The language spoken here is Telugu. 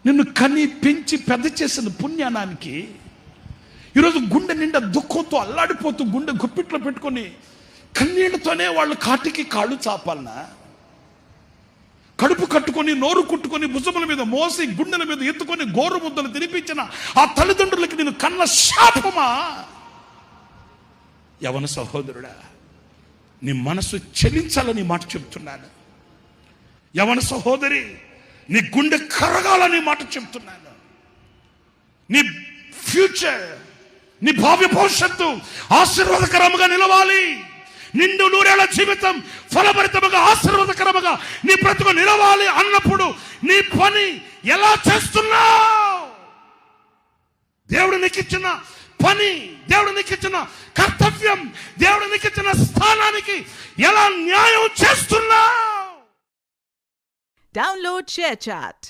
నిన్ను కని పెంచి పెద్ద చేసిన పుణ్యానానికి ఈరోజు గుండె నిండా దుఃఖంతో అల్లాడిపోతూ గుండె గుప్పిట్లో పెట్టుకొని కన్నీళ్లతోనే వాళ్ళు కాటికి కాళ్ళు చాపాలనా? కడుపు కట్టుకొని నోరు కుట్టుకొని భుజముల మీద మోసి గుండెల మీద ఎత్తుకొని గోరు ముద్దలు తినిపించిన ఆ తల్లిదండ్రులకి నేను కన్న శాపమా? యవన సహోదరుడా, నీ మనసు చెలించాలని మాట చెప్తున్నాను. యవన సహోదరి, నీ గుండె కరగాలని మాట చెప్తున్నాను. నీ ఫ్యూచర్, నీ భావి భవిష్యత్తు ఆశీర్వాదకరముగా నిలవాలి. నిండు నూరేళ్ల జీవితం ఫలభరితముగా ఆశీర్వాదకరముగా నీ బ్రతుకు నిలవాలి అన్నప్పుడు నీ పని ఎలా చేస్తున్నావు? దేవుడు నీకు ఇచ్చిన పని, దేవుడు నీకు ఇచ్చిన కర్తవ్యం, దేవుడు నీకు ఇచ్చిన స్థానానికి ఎలా న్యాయం చేస్తున్నావు? Download ShareChat.